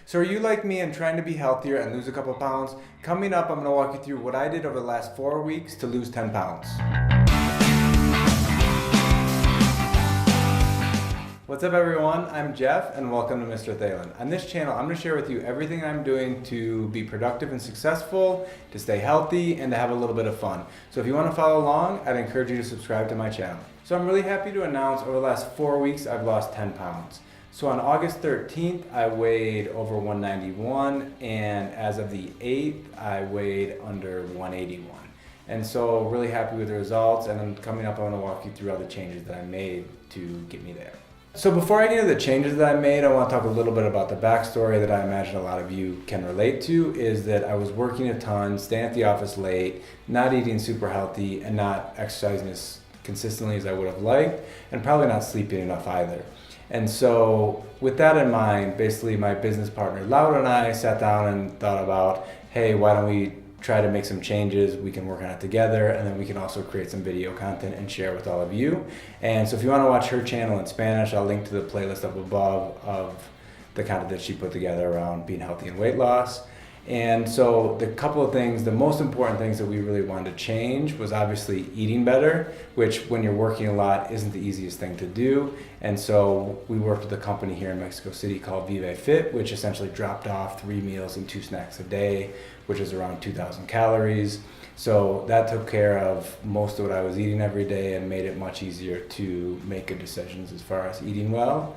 So are you like me and trying to be healthier and lose a couple pounds? Coming up, I'm going to walk you through what I did over the last 4 weeks to lose 10 pounds. What's up everyone, I'm Jeff and welcome to Mr. Thelen. On this channel, I'm going to share with you everything I'm doing to be productive and successful, to stay healthy, and to have a little bit of fun. So if you want to follow along, I'd encourage you to subscribe to my channel. So I'm really happy to announce over the last 4 weeks, I've lost 10 pounds. So on August 13th, I weighed over 191, and as of the 8th, I weighed under 181. And so really happy with the results, and then coming up, I want to walk you through all the changes that I made to get me there. So before I get into the changes that I made, I want to talk a little bit about the backstory that I imagine a lot of you can relate to, is that I was working a ton, staying at the office late, not eating super healthy, and not exercising as consistently as I would have liked, and probably not sleeping enough either. And so with that in mind, basically my business partner Laura and I sat down and thought about, hey, why don't we try to make some changes, we can work on it together, and then we can also create some video content and share with all of you. And so if you want to watch her channel in Spanish, I'll link to the playlist up above of the content that she put together around being healthy and weight loss. And so the couple of things, the most important things that we really wanted to change was obviously eating better, which when you're working a lot isn't the easiest thing to do. And so we worked with a company here in Mexico City called Vive Fit, which essentially dropped off 3 meals and 2 snacks a day, which is around 2,000 calories. So that took care of most of what I was eating every day and made it much easier to make good decisions as far as eating well.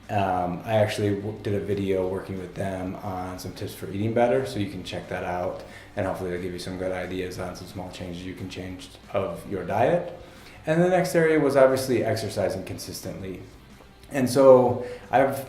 I actually did a video working with them on some tips for eating better, so you can check that out, and hopefully they'll give you some good ideas on some small changes you can change of your diet. And the next area was obviously exercising consistently. And so I've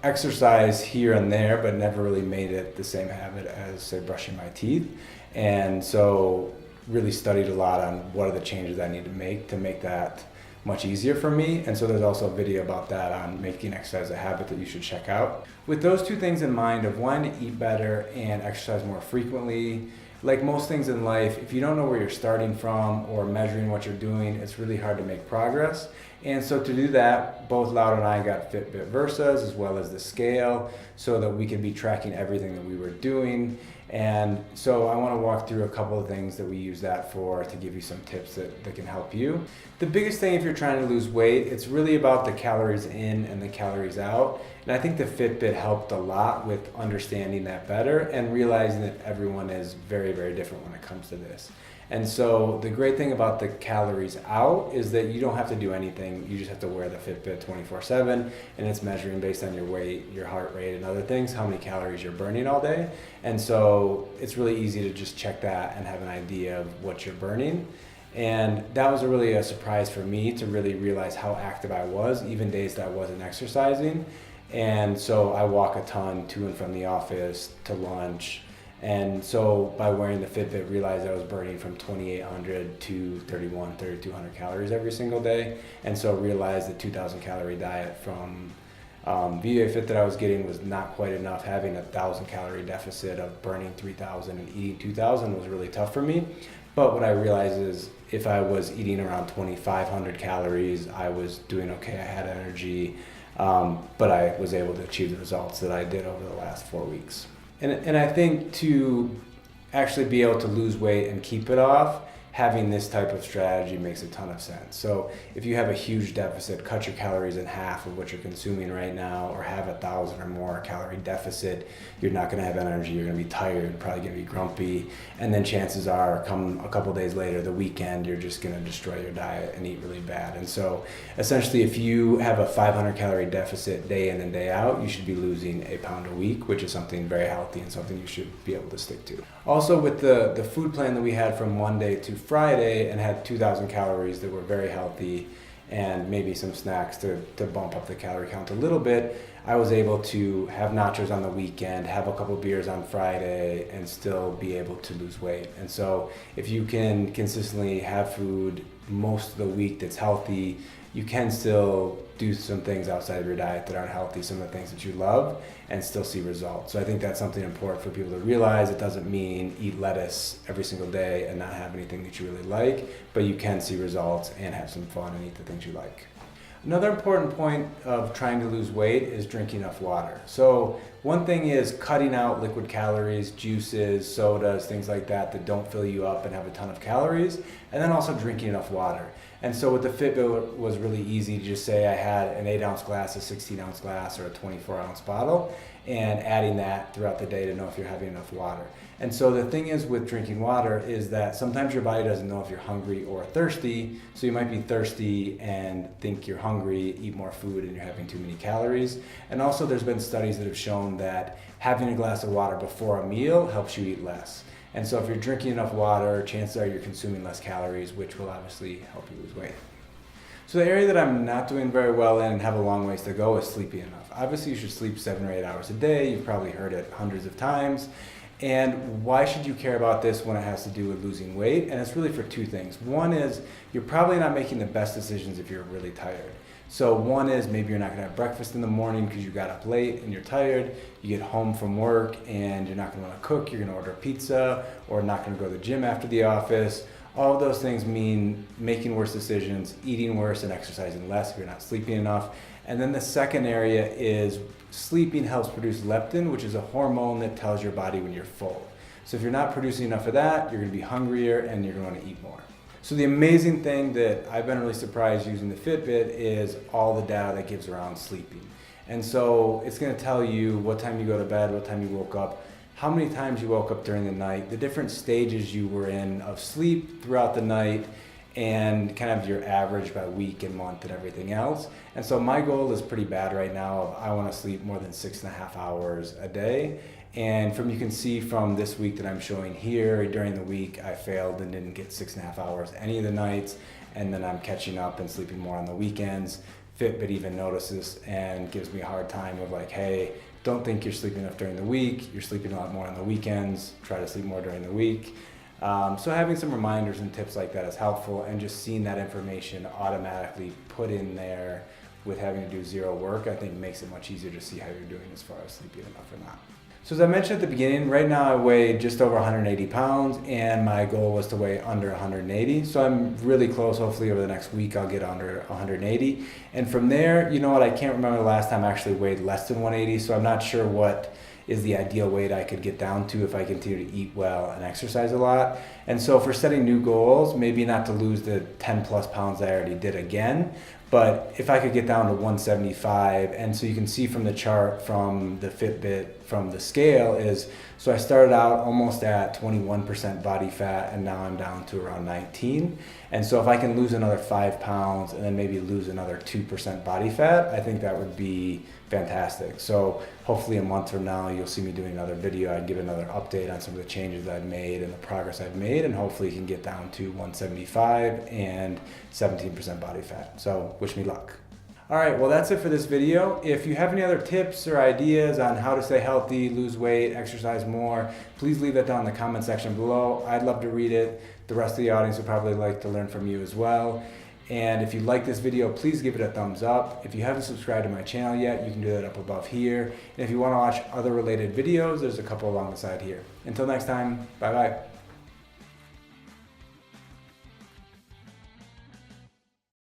exercised here and there, but never really made it the same habit as, say, brushing my teeth. And so really studied a lot on what are the changes I need to make that much easier for me. And so there's also a video about that on making exercise a habit that you should check out. With those two things in mind of wanting to eat better and exercise more frequently, like most things in life, if you don't know where you're starting from or measuring what you're doing, it's really hard to make progress. And so to do that, both Laura and I got Fitbit Versas as well as the scale so that we could be tracking everything that we were doing. And so I want to walk through a couple of things that we use that for to give you some tips that can help you. The biggest thing if you're trying to lose weight, it's really about the calories in and the calories out. And I think the Fitbit helped a lot with understanding that better and realizing that everyone is very, very different when it comes to this. And so the great thing about the calories out is that you don't have to do anything. You just have to wear the Fitbit 24/7, and it's measuring based on your weight, your heart rate, and other things, how many calories you're burning all day. And so it's really easy to just check that and have an idea of what you're burning. And that was really a surprise for me to really realize how active I was, even days that I wasn't exercising. And so I walk a ton to and from the office, to lunch. And so by wearing the Fitbit, realized I was burning from 2,800 to 3,200 calories every single day. And so realized the 2,000 calorie diet from VA Fit that I was getting was not quite enough. Having a 1,000 calorie deficit of burning 3,000 and eating 2,000 was really tough for me. But what I realized is if I was eating around 2,500 calories, I was doing okay. I had energy, but I was able to achieve the results that I did over the last 4 weeks. And I think to actually be able to lose weight and keep it off, having this type of strategy makes a ton of sense. So if you have a huge deficit, cut your calories in half of what you're consuming right now, or have 1,000 or more calorie deficit, you're not gonna have energy, you're gonna be tired, probably gonna be grumpy, and then chances are come a couple days later, the weekend, you're just gonna destroy your diet and eat really bad. And so essentially if you have a 500 calorie deficit day in and day out, you should be losing a pound a week, which is something very healthy and something you should be able to stick to. Also with the food plan that we had from Monday to Friday and had 2,000 calories that were very healthy and maybe some snacks to bump up the calorie count a little bit, I was able to have nachos on the weekend, have a couple beers on Friday, and still be able to lose weight. And so if you can consistently have food most of the week that's healthy, you can still do some things outside of your diet that aren't healthy, some of the things that you love, and still see results. So I think that's something important for people to realize. It doesn't mean eat lettuce every single day and not have anything that you really like, but you can see results and have some fun and eat the things you like. Another important point of trying to lose weight is drinking enough water. So one thing is cutting out liquid calories, juices, sodas, things like that don't fill you up and have a ton of calories, and then also drinking enough water. And so with the Fitbit, it was really easy to just say I had an 8-ounce glass, a 16-ounce glass, or a 24-ounce bottle, and adding that throughout the day to know if you're having enough water. And so the thing is with drinking water is that sometimes your body doesn't know if you're hungry or thirsty, so you might be thirsty and think you're hungry, eat more food, and you're having too many calories. And also there's been studies that have shown that having a glass of water before a meal helps you eat less. And so if you're drinking enough water, chances are you're consuming less calories, which will obviously help you lose weight. So the area that I'm not doing very well in and have a long ways to go is sleeping enough. Obviously you should sleep 7 or 8 hours a day. You've probably heard it hundreds of times. And why should you care about this when it has to do with losing weight? And it's really for two things. One is you're probably not making the best decisions if you're really tired. So one is maybe you're not going to have breakfast in the morning because you got up late and you're tired. You get home from work and you're not going to want to cook. You're going to order pizza or not going to go to the gym after the office. All of those things mean making worse decisions, eating worse, and exercising less if you're not sleeping enough. And then the second area is sleeping helps produce leptin, which is a hormone that tells your body when you're full. So if you're not producing enough of that, you're going to be hungrier and you're going to want to eat more. So the amazing thing that I've been really surprised using the Fitbit is all the data that gives around sleeping. And so it's going to tell you what time you go to bed, what time you woke up, how many times you woke up during the night, the different stages you were in of sleep throughout the night, and kind of your average by week and month and everything else. And so my goal is pretty bad right now. I want to sleep more than 6.5 hours a day. And you can see from this week that I'm showing here, during the week I failed and didn't get 6.5 hours any of the nights, and then I'm catching up and sleeping more on the weekends. Fitbit even notices and gives me a hard time of like, hey, don't think you're sleeping enough during the week, you're sleeping a lot more on the weekends, try to sleep more during the week. So having some reminders and tips like that is helpful, and just seeing that information automatically put in there with having to do zero work, I think makes it much easier to see how you're doing as far as sleeping enough or not. So as I mentioned at the beginning, right now I weigh just over 180 pounds and my goal was to weigh under 180. So I'm really close. Hopefully over the next week I'll get under 180. And from there, you know what, I can't remember the last time I actually weighed less than 180. So I'm not sure what is the ideal weight I could get down to if I continue to eat well and exercise a lot. And so for setting new goals, maybe not to lose the 10 plus pounds I already did again, but if I could get down to 175, and so you can see from the chart from the Fitbit, from the scale is, so I started out almost at 21% body fat and now I'm down to around 19. And so if I can lose another 5 pounds and then maybe lose another 2% body fat, I think that would be fantastic. So hopefully a month from now you'll see me doing another video. I'd give another update on some of the changes I've made and the progress I've made, and hopefully you can get down to 175 and 17% body fat. So wish me luck. All right, well that's it for this video. If you have any other tips or ideas on how to stay healthy, lose weight, exercise more, please leave that down in the comment section below. I'd love to read it. The rest of the audience would probably like to learn from you as well. And if you like this video, please give it a thumbs up. If you haven't subscribed to my channel yet, you can do that up above here. And if you want to watch other related videos, there's a couple along the side here. Until next time, bye-bye.